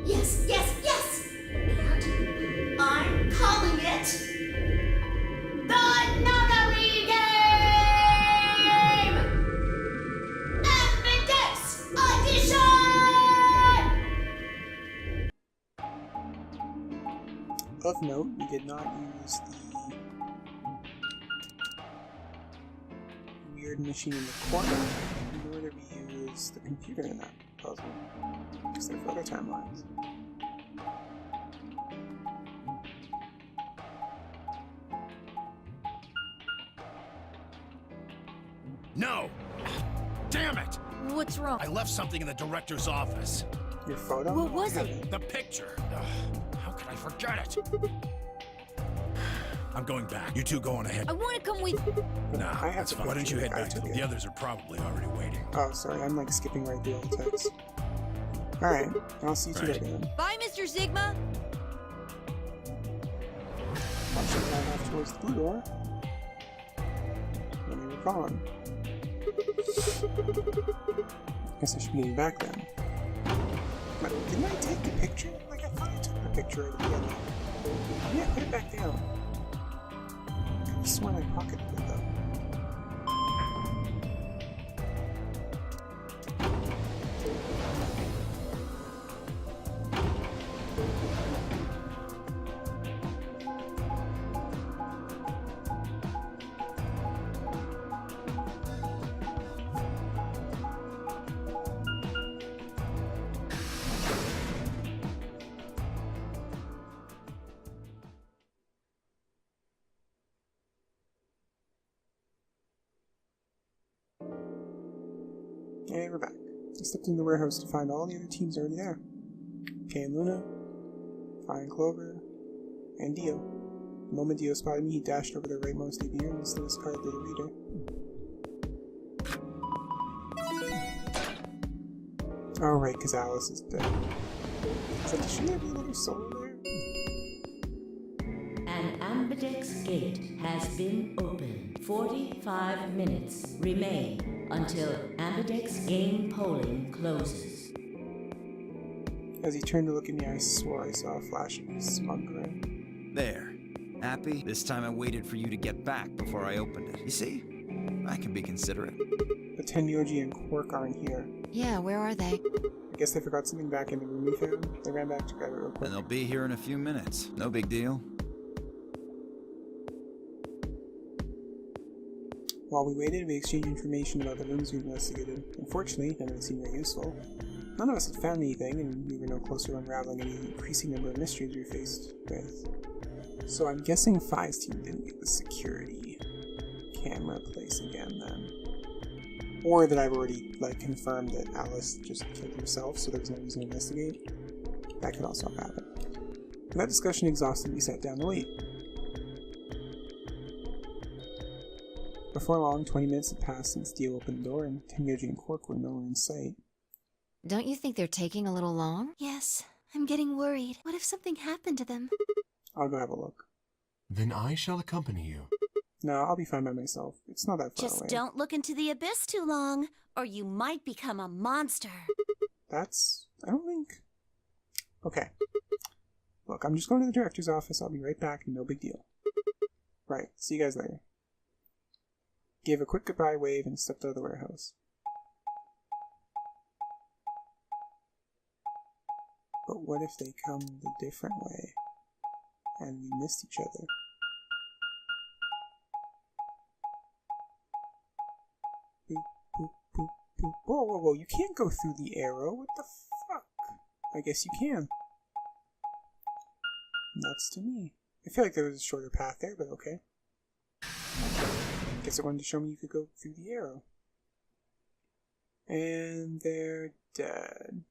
Yes, yes, yes! And I'm calling it the Nonary Game! Ambidex Audition! Of note, we did not use the weird machine in the corner, nor did we use the computer in that puzzle, because they're for other timelines. No! Damn it! What's wrong? I left something in the director's office. Your photo? What was it? The picture. How could I forget it? I'm going back. You two go on ahead. I want to come with. No, I have that's to fine. Why don't you head I back? took it. The others are probably already waiting. Oh, sorry, I'm like skipping right through all the text. Alright, I'll see you two Right. later then. Bye, Mr. Sigma. I'll check that off towards the blue door. When we were gone. Guess I should be getting back then. But didn't I take the picture? Like I thought I took the picture at the beginning. Yeah, put it back down. I could have sworn I pocketed it though. Hey, we're back. I stepped in the warehouse to find all the other teams already there. Kay and Luna, Fire and Clover, and Dio. The moment Dio spotted me, he dashed over the rightmost ABR and slid his card to the reader. Oh, right, because Alice is dead. Shouldn't there be another soul there? An Ambidex gate has been opened. 45 minutes remain until Ambidex game polling closes. As he turned to look at me, I swore I saw a flash of his smug grin. There. Happy? This time I waited for you to get back before I opened it. You see? I can be considerate. But Tenyoji and Quark aren't here. Yeah, where are they? I guess they forgot something back in the room we found. They ran back to grab it real quick. And they'll be here in a few minutes. No big deal. While we waited, we exchanged information about the rooms we investigated. Unfortunately, none of it seemed very useful. None of us had found anything, and we were no closer to unraveling any increasing number of mysteries we were faced with. So I'm guessing Fi's team didn't get the security camera place again then. Or that I've already confirmed that Alice just killed herself, so there was no reason to investigate. That could also have happened. With that discussion exhausted, we sat down to wait. Before long, 20 minutes had passed since Dio opened the door, and Tenyoji and Quark were nowhere in sight. Don't you think they're taking a little long? Yes, I'm getting worried. What if something happened to them? I'll go have a look. Then I shall accompany you. No, I'll be fine by myself. It's not that far away. Just don't look into the abyss too long, or you might become a monster. I don't think... Okay. Look, I'm just going to the director's office. I'll be right back. No big deal. Right, see you guys later. Gave a quick goodbye wave and stepped out of the warehouse. But what if they come the different way? And we missed each other? Boop, boop, boop, boop. Whoa, whoa, whoa, you can't go through the arrow. What the fuck? I guess you can. Nuts to me. I feel like there was a shorter path there, but okay. Guess it wanted to show me you could go through the arrow. And they're dead.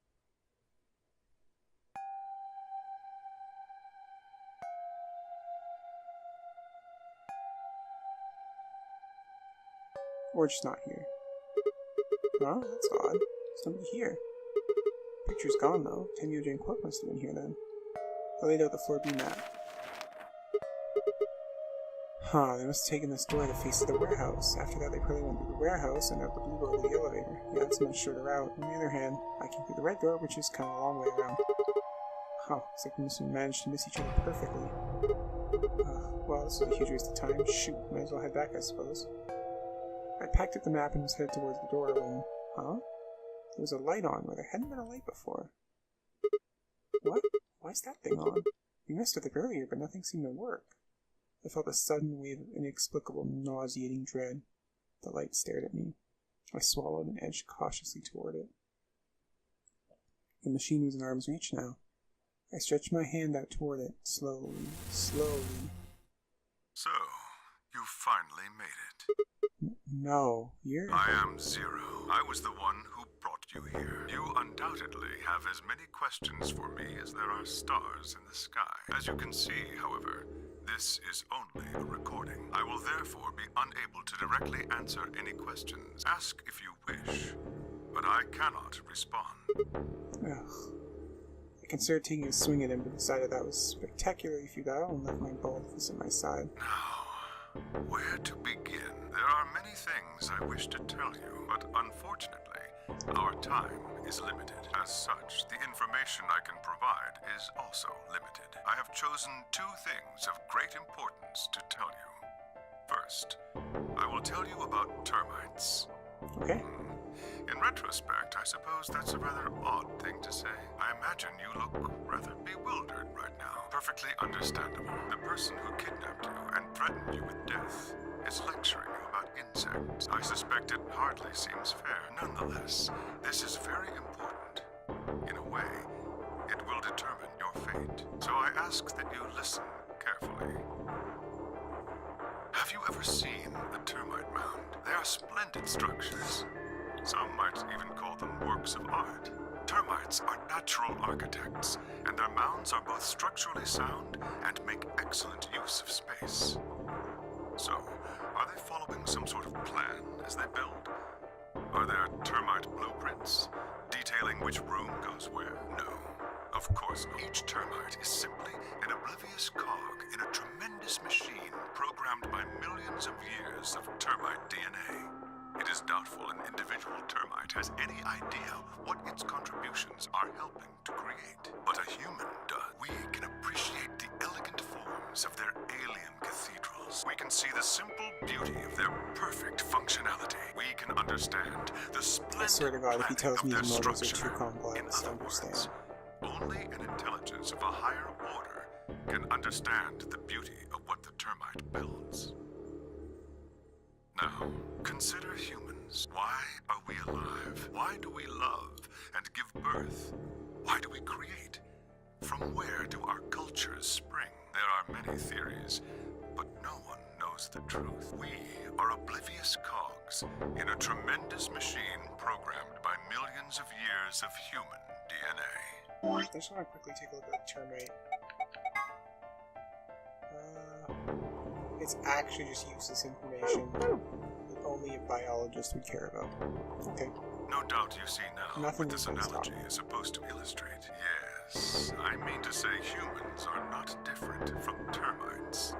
Or just not here. Oh, that's odd. There's nobody here. Picture's gone though. Tenyoji and Quark must have been here then. I laid out the floor B map. Huh, they must have taken this door that faces the warehouse. After that, they probably went through the warehouse and out the blue door to the elevator. Yeah, that's a much shorter route. On the other hand, I came through the red door, which is kind of a long way around. Huh, looks like we managed to miss each other perfectly. Well, this is a huge waste of time. Shoot, might as well head back, I suppose. I packed up the map and was headed towards the door when... Huh? There was a light on where there hadn't been a light before. What? Why is that thing on? We messed with it earlier, but nothing seemed to work. I felt a sudden wave of inexplicable, nauseating dread. The light stared at me. I swallowed and edged cautiously toward it. The machine was in arm's reach now. I stretched my hand out toward it, slowly, slowly. So, you finally made it. No, you're... I am Zero. I was the one who brought you here. You undoubtedly have as many questions for me as there are stars in the sky. As you can see, however, this is only a recording. I will therefore be unable to directly answer any questions. Ask if you wish, but I cannot respond. Ugh. I considered taking a swing at him, but decided that was spectacularly futile and left my bald fist at my side. Now, where to begin? There are many things I wish to tell you, but unfortunately, our time is limited. As such, the information I can provide is also limited. I have chosen two things of great importance to tell you. First, I will tell you about termites. Okay. In retrospect, I suppose that's a rather odd thing to say. I imagine you look rather bewildered right now. Perfectly understandable. The person who kidnapped you and threatened you with death is lecturing you about insects. I suspect it hardly seems fair. Nonetheless, this is very important. In a way, it will determine your fate. So I ask that you listen carefully. Have you ever seen a termite mound? They are splendid structures. Some might even call them works of art. Termites are natural architects, and their mounds are both structurally sound and make excellent use of space. So, are they following some sort of plan as they build? Are there termite blueprints detailing which room goes where? No. Of course not. Each termite is simply an oblivious cog in a tremendous machine programmed by millions of years of termite DNA. It is doubtful an individual termite has any idea what its contributions are helping to create. But a human does. We can appreciate the elegant forms of their alien cathedrals. We can see the simple beauty of their perfect functionality. We can understand the splendid I swear to God, if he tells me planning his of their motives are too structure. complex to In other words, understand. only an intelligence of a higher order can understand the beauty of what the termite builds. Now, consider humans. Why are we alive? Why do we love and give birth? Why do we create? From where do our cultures spring? There are many theories, but no one knows the truth. We are oblivious cogs in a tremendous machine programmed by millions of years of human DNA. I just want to quickly take a look at the termite. It's actually just useless information that only a biologist would care about. Okay. No doubt you see now Nothing what this is analogy stopping. is supposed to illustrate. Yes, I mean to say humans are not different from termites.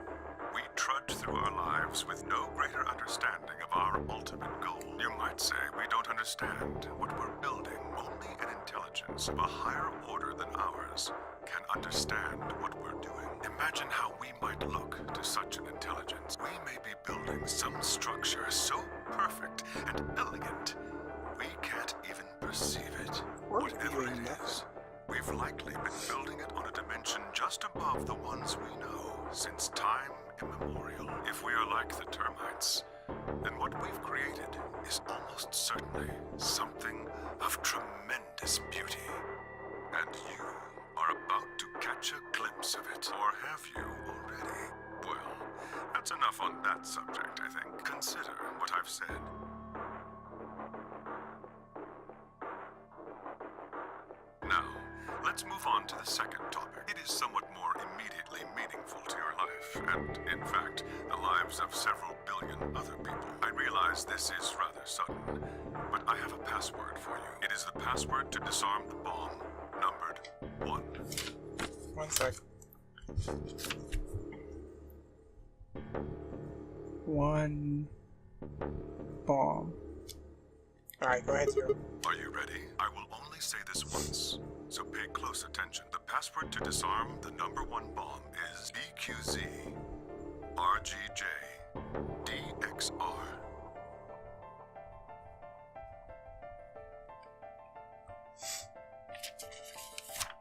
We trudge through our lives with no greater understanding of our ultimate goal. You might say we don't understand what we're building. Only an intelligence of a higher order than ours can understand what we're doing. Imagine how we might look to such an intelligence. We may be building some structure so perfect and elegant, we can't even perceive it. Or Whatever doing it nothing. is, we've likely been building it on a dimension just above the ones we know since time immemorial. If we are like the termites, then what we've created is almost certainly something of tremendous beauty. And you are about to catch a glimpse of it. Or have you already? Well, that's enough on that subject, I think. Consider what I've said. Now, let's move on to the second topic. It is somewhat more immediately meaningful to your life, and in fact, the lives of several billion other people. I realize this is rather sudden, but I have a password for you. It is the password to disarm the bomb, numbered 1. 1 sec. 1 bomb. Alright, go ahead, Zero. Are you ready? I will only only say this once, so pay close attention. The password to disarm the #1 bomb is BQZ RGJ DXR.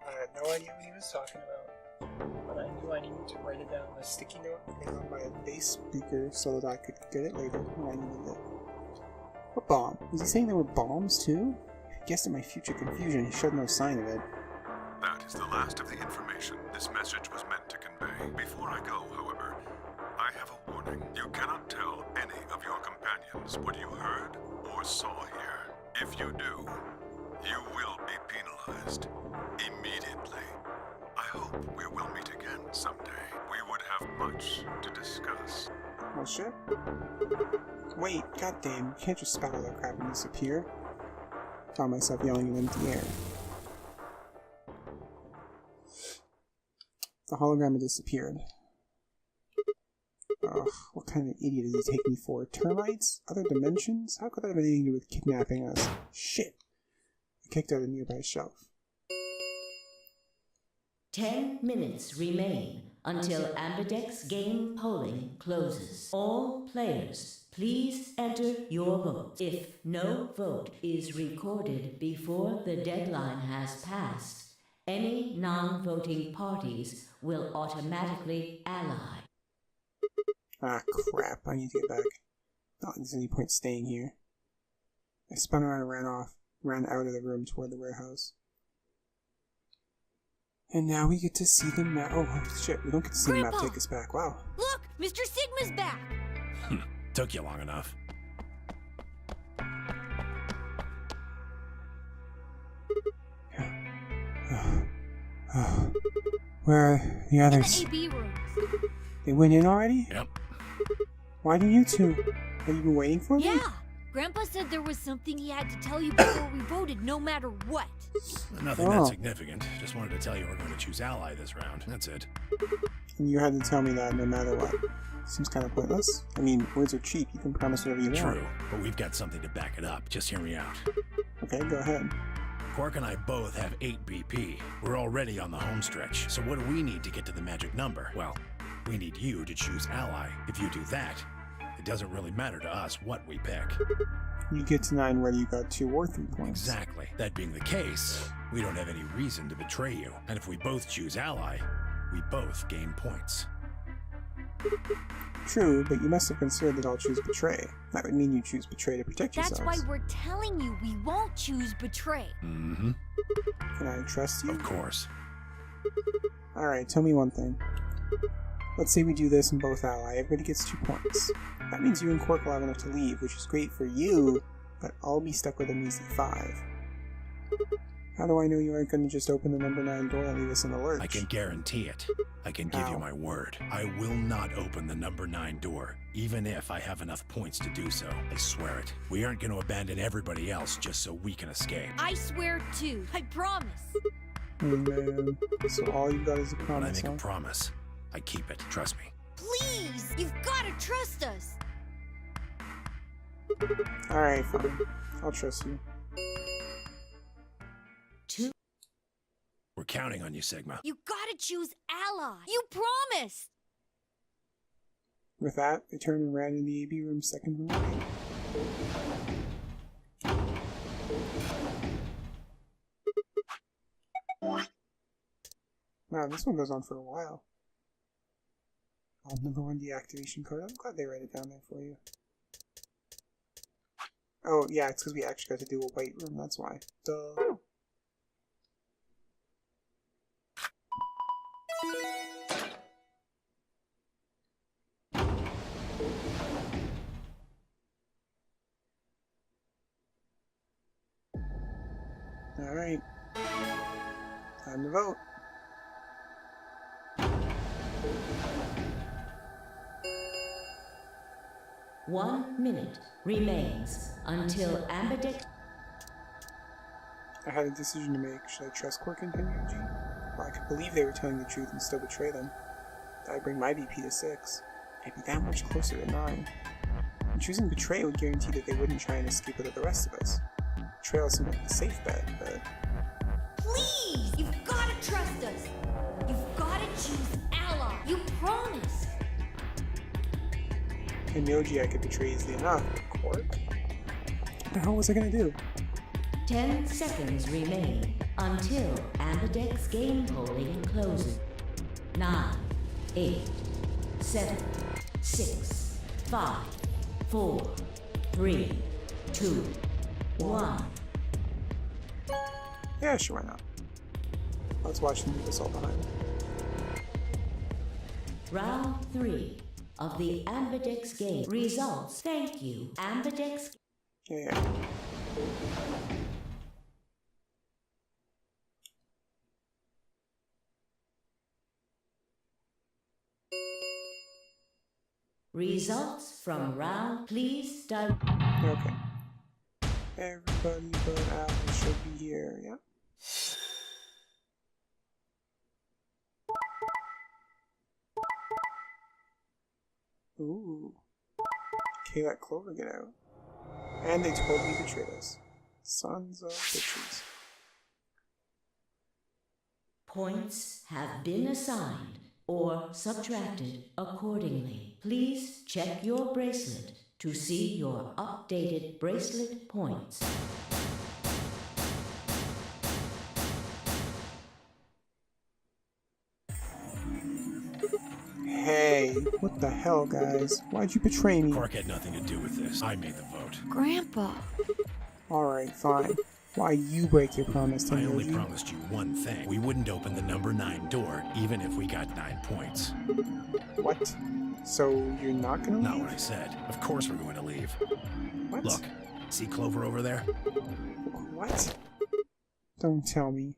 I had no idea what he was talking about, but I knew I needed to write it down on a sticky note and on my bass speaker so that I could get it later when I needed it. What bomb? Was he saying there were bombs too? I guessed in my future confusion he showed no sign of it. That is the last of the information this message was meant to convey. Before I go, however, I have a warning. You cannot tell any of your companions what you heard or saw here. If you do, you will be penalized immediately. I hope we will meet again someday. We would have much to discuss. Oh shit. Wait, goddamn, you can't just spout all that crap and disappear. I found myself yelling in empty air. The hologram had disappeared. Ugh, what kind of idiot does he take me for? Termites? Other dimensions? How could that have anything to do with kidnapping us? Shit! I kicked out a nearby shelf. 10 minutes remain until Ambidex game polling closes. All players, please enter your vote. If no vote is recorded before the deadline has passed, any non-voting parties will automatically ally. Ah, crap. I need to get back. Not there's any point staying here. I spun around and ran out of the room toward the warehouse. And now we get to see the map. Oh, shit. We don't get to see the map take us back. Wow. Look, Mr. Sigma's back. Took you long enough. Where are the others? In the AB rooms. They went in already? Yep. Why didn't you two? Have you been waiting for me? Yeah. Grandpa said there was something he had to tell you before we voted, no matter what. Nothing that significant. Just wanted to tell you we're going to choose Ally this round. That's it. And you had to tell me that no matter what. Seems kind of pointless. I mean, words are cheap. You can promise whatever you want. True, but we've got something to back it up. Just hear me out. Okay, go ahead. Quark and I both have 8 BP. We're already on the home stretch. So what do we need to get to the magic number? Well, we need you to choose Ally. If you do that, it doesn't really matter to us what we pick. You get to 9 whether you got 2 or 3 points. Exactly. That being the case, we don't have any reason to betray you. And if we both choose Ally, we both gain points. True, but you must have considered that I'll choose Betray. That would mean you choose Betray to protect That's yourselves. why we're telling you we won't choose Betray. Mm-hmm. Can I trust you? Of course. Alright, tell me one thing. Let's say we do this and both ally. Everybody gets 2 points. That means you and Quark will have enough to leave, which is great for you, but I'll be stuck with a measly 5. How do I know you aren't going to just open the number 9 door and leave us in the lurch? I can guarantee it. I can give you my word. I will not open the number 9 door, even if I have enough points to do so. I swear it. We aren't going to abandon everybody else just so we can escape. I swear too. I promise. Oh man. So all you've got is a When I promise, make huh? a promise, I keep it. Trust me. Please, you've got to trust us. Alright, fine. I'll trust you. We're counting on you, Sigma. You gotta choose Ally. You promised. With that, they turned and ran in the AB room second from right. Wow, this one goes on for a while. Oh, #1 deactivation code. I'm glad they write it down there for you. Oh, yeah, it's because we actually got to do a white room, that's why. Duh. Alright. Time to vote. One minute remains until Ambidex. I had a decision to make. Should I trust Quark and Tenryuji? Well, I could believe they were telling the truth and still betray them. That'd bring my BP to 6. I'd be that much closer to 9. And choosing Betray would guarantee that they wouldn't try and escape with the rest of us. Betrayal seemed like a safe bet, but Please! You've gotta trust us! You've gotta choose Ally! You promised! And Yoji I could betray easily enough. Quark? What the hell was I gonna do? 10 seconds remain until Ambidex game polling closes. 9, 8, 7, 6, 5, 4, 3, 2, 1. Yeah, sure, why not? Let's watch them leave us all behind. Round 3 of the Ambidex game results. Thank you, Ambidex. Yeah. Results from round. Please direct. Okay. Everybody but Al should be here, yeah? Ooh. Okay, let Clover get out. And they totally betrayed us. Sons of bitches. Points have been assigned or subtracted accordingly. Please check your bracelet to see your updated bracelet points. Hey, what the hell, guys? Why'd you betray me? Quark had nothing to do with this. I made the vote. Grandpa. Alright, fine. Why you break your promise to I me? only promised you one thing. We wouldn't open the number 9 door, even if we got 9 points. What? So you're not gonna leave? Not what I said. Of course we're going to leave. What? Look, see Clover over there? What? Don't tell me.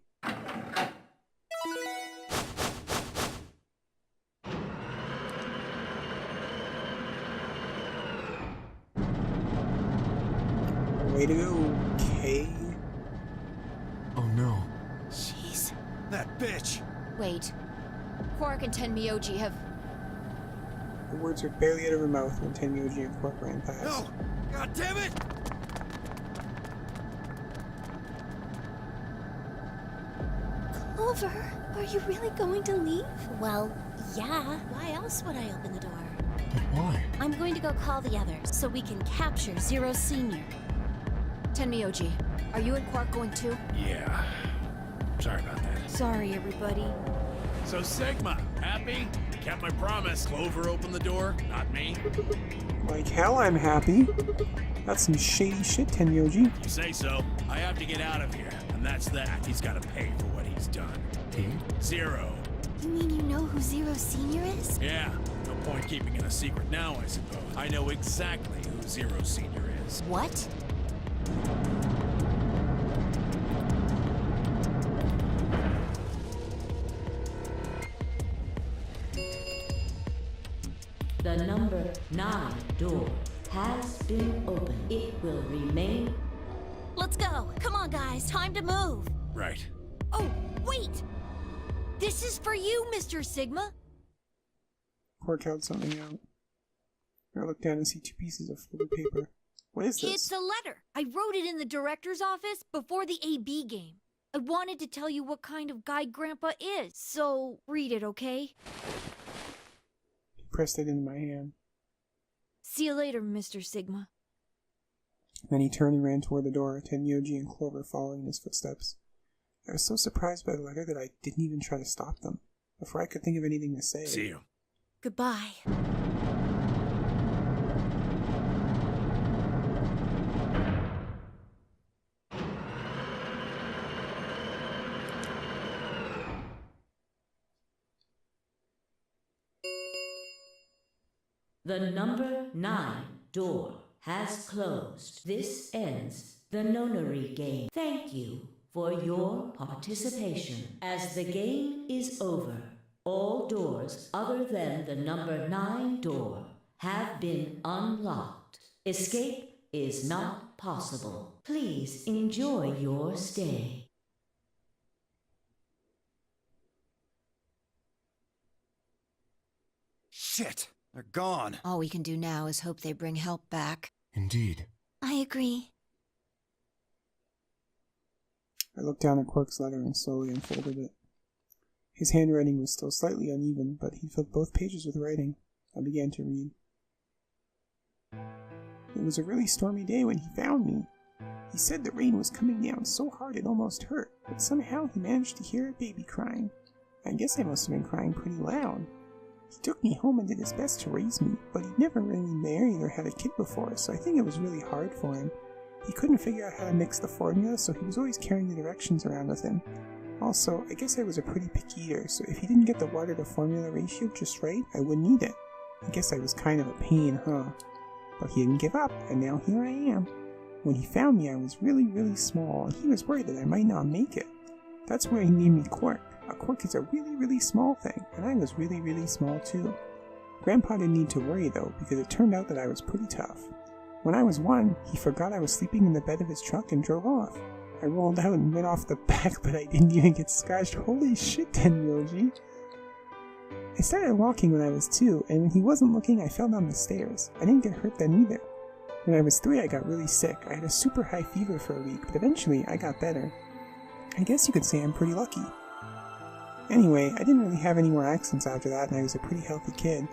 Way to go, Kay. Oh no. Jeez. That bitch! Wait. Quark and Tenmyoji have... The words were barely out of her mouth when Tenmyoji and Quark ran past. No! God damn it! Clover, are you really going to leave? Well, yeah. Why else would I open the door? But why? I'm going to go call the others so we can capture Zero Senior. Tenmyoji, are you and Quark going too? Yeah. Sorry about that. Sorry, everybody. So Sigma, happy? Kept my promise. Clover opened the door, not me. Like hell, I'm happy. That's some shady shit, Tenmyoji. You say so. I have to get out of here, and that's that. He's got to pay for what he's done. He? Zero. You mean you know who Zero Senior is? Yeah. No point keeping it a secret now, I suppose. I know exactly who Zero Senior is. What? The number 9 door has been opened. It will remain. Let's go. Come on, guys. Time to move. Right. Oh, wait! This is for you, Mr. Sigma. Quark held something out. I looked down and see 2 pieces of folded paper. What is this? It's a letter. I wrote it in the director's office before the AB game. I wanted to tell you what kind of guy Grandpa is, so read it, okay? He pressed it into my hand. See you later, Mr. Sigma. Then he turned and ran toward the door, Tenmyoji and Clover following in his footsteps. I was so surprised by the letter that I didn't even try to stop them, before I could think of anything to say. See you. Goodbye. The number 9 door has closed. This ends the Nonary game. Thank you for your participation. As the game is over, all doors other than the number 9 door have been unlocked. Escape is not possible. Please enjoy your stay. Shit! They're gone. All we can do now is hope they bring help back. Indeed. I agree. I looked down at Quark's letter and slowly unfolded it. His handwriting was still slightly uneven, but he'd filled both pages with writing. I began to read. It was a really stormy day when he found me. He said the rain was coming down so hard it almost hurt, but somehow he managed to hear a baby crying. I guess I must have been crying pretty loud. He took me home and did his best to raise me, but he'd never really married or had a kid before, so I think it was really hard for him. He couldn't figure out how to mix the formula, so he was always carrying the directions around with him. Also, I guess I was a pretty picky eater, so if he didn't get the water to formula ratio just right, I wouldn't eat it. I guess I was kind of a pain, huh? But he didn't give up, and now here I am. When he found me, I was really, really small, and he was worried that I might not make it. That's why he named me Quark. A quark is a really, really small thing, and I was really, really small too. Grandpa didn't need to worry though, because it turned out that I was pretty tough. When I was 1, he forgot I was sleeping in the bed of his truck and drove off. I rolled out and went off the back, but I didn't even get scratched. Holy shit, Tenryoji! I started walking when I was 2, and when he wasn't looking, I fell down the stairs. I didn't get hurt then either. When I was 3, I got really sick. I had a super high fever for a week, but eventually I got better. I guess you could say I'm pretty lucky. Anyway, I didn't really have any more accidents after that, and I was a pretty healthy kid.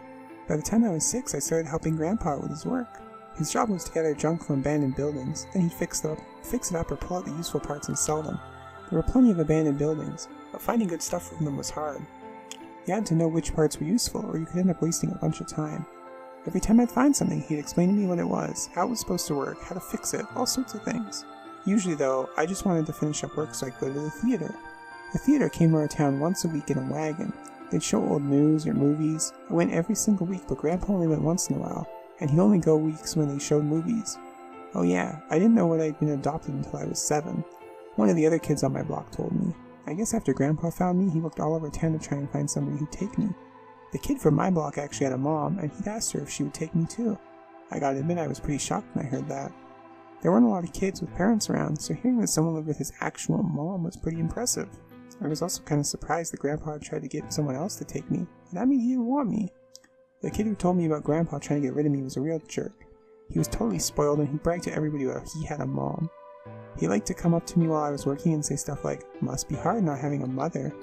By the time I was 6, I started helping Grandpa with his work. His job was to gather junk from abandoned buildings, then he'd fix it up or pull out the useful parts and sell them. There were plenty of abandoned buildings, but finding good stuff from them was hard. You had to know which parts were useful, or you could end up wasting a bunch of time. Every time I'd find something, he'd explain to me what it was, how it was supposed to work, how to fix it, all sorts of things. Usually though, I just wanted to finish up work so I could go to the theater. The theater came to our town once a week in a wagon. They'd show old news or movies. I went every single week, but Grandpa only went once in a while, and he'd only go weeks when they showed movies. Oh yeah, I didn't know what I'd been adopted until I was 7. One of the other kids on my block told me. I guess after Grandpa found me, he looked all over town to try and find somebody who'd take me. The kid from my block actually had a mom, and he'd asked her if she would take me too. I gotta admit I was pretty shocked when I heard that. There weren't a lot of kids with parents around, so hearing that someone lived with his actual mom was pretty impressive. I was also kind of surprised that Grandpa had tried to get someone else to take me, but that means he didn't want me. The kid who told me about Grandpa trying to get rid of me was a real jerk. He was totally spoiled, and he bragged to everybody about how he had a mom. He liked to come up to me while I was working and say stuff like, "Must be hard not having a mother."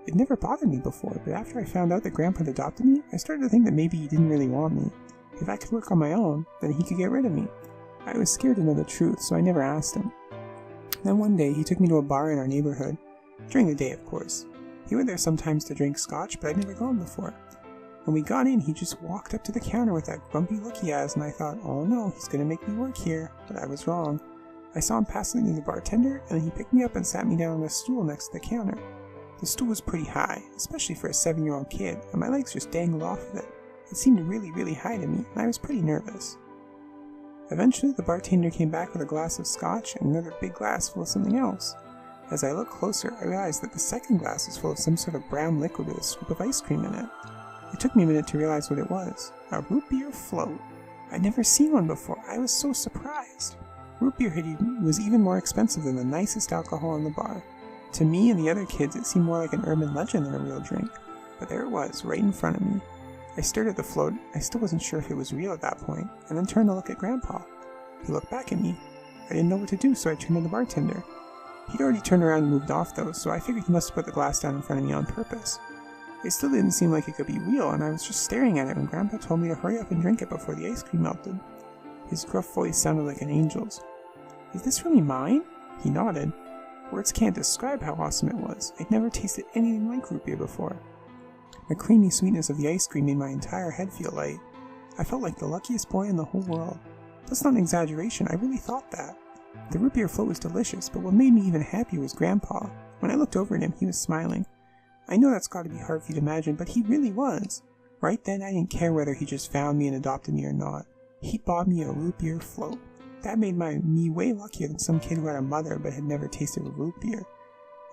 It never bothered me before, but after I found out that Grandpa had adopted me, I started to think that maybe he didn't really want me. If I could work on my own, then he could get rid of me. I was scared to know the truth, so I never asked him. Then one day, he took me to a bar in our neighborhood. During the day, of course. He went there sometimes to drink scotch, but I'd never gone before. When we got in, he just walked up to the counter with that grumpy look he has, and I thought, oh no, he's gonna make me work here. But I was wrong. I saw him passing through the bartender, and then he picked me up and sat me down on a stool next to the counter. The stool was pretty high, especially for a 7-year-old kid, and my legs just dangled off of it. It seemed really, really high to me, and I was pretty nervous. Eventually, the bartender came back with a glass of scotch and another big glass full of something else. As I looked closer, I realized that the second glass was full of some sort of brown liquid with a scoop of ice cream in it. It took me a minute to realize what it was. A root beer float. I'd never seen one before. I was so surprised. Root beer was even more expensive than the nicest alcohol in the bar. To me and the other kids, it seemed more like an urban legend than a real drink. But there it was, right in front of me. I stared at the float. I still wasn't sure if it was real at that point, and then turned to look at Grandpa. He looked back at me. I didn't know what to do, so I turned to the bartender. He'd already turned around and moved off though, so I figured he must have put the glass down in front of me on purpose. It still didn't seem like it could be real, and I was just staring at it when Grandpa told me to hurry up and drink it before the ice cream melted. His gruff voice sounded like an angel's. "Is this really mine?" He nodded. Words can't describe how awesome it was. I'd never tasted anything like root beer before. The creamy sweetness of the ice cream made my entire head feel light. I felt like the luckiest boy in the whole world. That's not an exaggeration, I really thought that. The root beer float was delicious, but what made me even happier was Grandpa. When I looked over at him, he was smiling. I know that's got to be hard for you to imagine, but he really was. Right then, I didn't care whether he just found me and adopted me or not. He bought me a root beer float. That made me way luckier than some kid who had a mother but had never tasted a root beer.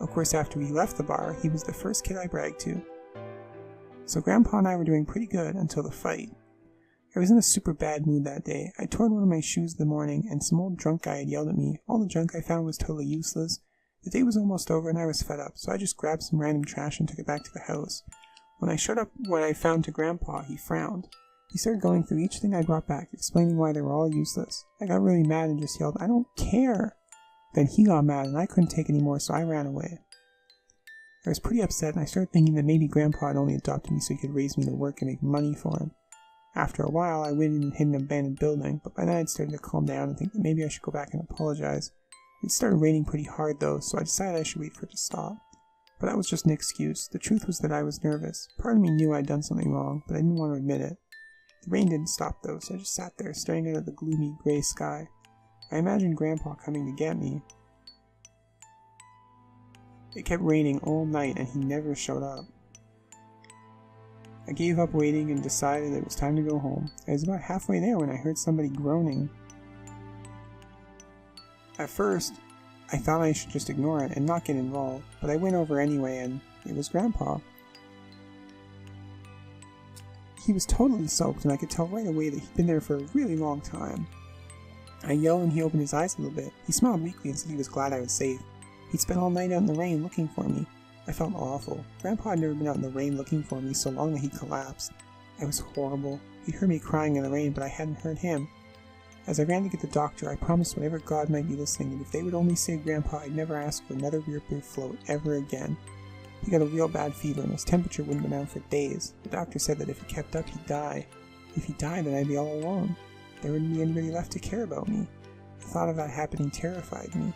Of course, after we left the bar, he was the first kid I bragged to. So Grandpa and I were doing pretty good until the fight. I was in a super bad mood that day. I torn one of my shoes in the morning, and some old drunk guy had yelled at me. All the junk I found was totally useless. The day was almost over and I was fed up, so I just grabbed some random trash and took it back to the house. When I showed up what I found to Grandpa, he frowned. He started going through each thing I brought back, explaining why they were all useless. I got really mad and just yelled, "I don't care!" Then he got mad and I couldn't take any more, so I ran away. I was pretty upset and I started thinking that maybe Grandpa had only adopted me so he could raise me to work and make money for him. After a while, I went in and hid in an abandoned building, but by then I'd started to calm down and think that maybe I should go back and apologize. It started raining pretty hard though, so I decided I should wait for it to stop. But that was just an excuse. The truth was that I was nervous. Part of me knew I'd done something wrong, but I didn't want to admit it. The rain didn't stop though, so I just sat there staring out at the gloomy, gray sky. I imagined Grandpa coming to get me. It kept raining all night and he never showed up. I gave up waiting and decided it was time to go home. I was about halfway there when I heard somebody groaning. At first, I thought I should just ignore it and not get involved, but I went over anyway and it was Grandpa. He was totally soaked and I could tell right away that he'd been there for a really long time. I yelled and he opened his eyes a little bit. He smiled weakly and said he was glad I was safe. He'd spent all night out in the rain looking for me. I felt awful. Grandpa had never been out in the rain looking for me so long that he collapsed. I was horrible. He'd heard me crying in the rain, but I hadn't heard him. As I ran to get the doctor, I promised whatever God might be listening that if they would only save Grandpa, I'd never ask for another rear float ever again. He got a real bad fever and his temperature wouldn't go down for days. The doctor said that if he kept up, he'd die. If he died, then I'd be all alone. There wouldn't be anybody left to care about me. The thought of that happening terrified me.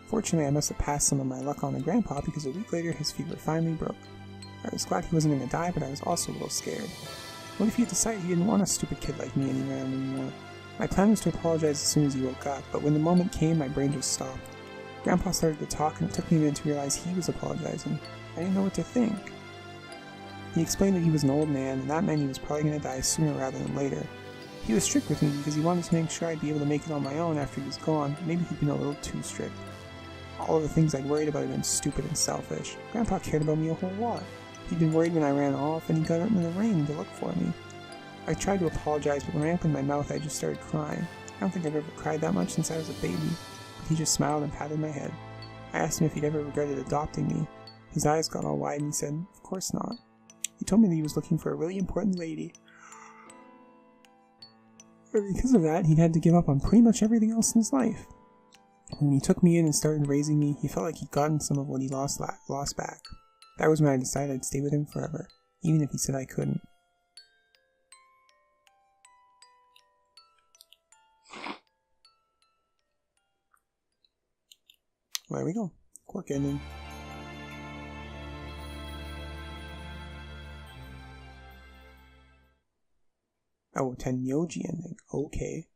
Fortunately, I must have passed some of my luck on to Grandpa because a week later his fever finally broke. I was glad he wasn't going to die, but I was also a little scared. What if he had decided he didn't want a stupid kid like me anymore? My plan was to apologize as soon as he woke up, but when the moment came, my brain just stopped. Grandpa started to talk, and it took me a minute to realize he was apologizing. I didn't know what to think. He explained that he was an old man, and that meant he was probably going to die sooner rather than later. He was strict with me because he wanted to make sure I'd be able to make it on my own after he was gone. Maybe he'd been a little too strict. All of the things I'd worried about had been stupid and selfish. Grandpa cared about me a whole lot. He'd been worried when I ran off, and he got out in the rain to look for me. I tried to apologize, but when I opened my mouth, I just started crying. I don't think I've ever cried that much since I was a baby, but he just smiled and patted my head. I asked him if he'd ever regretted adopting me. His eyes got all wide and he said, "Of course not." He told me that he was looking for a really important lady. And because of that, he'd had to give up on pretty much everything else in his life. When he took me in and started raising me, he felt like he'd gotten some of what he lost back. That was when I decided I'd stay with him forever, even if he said I couldn't. There we go. Quirk ending. Oh, Tenmyoji ending. Okay.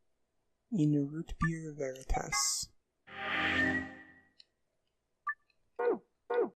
In root beer veritas.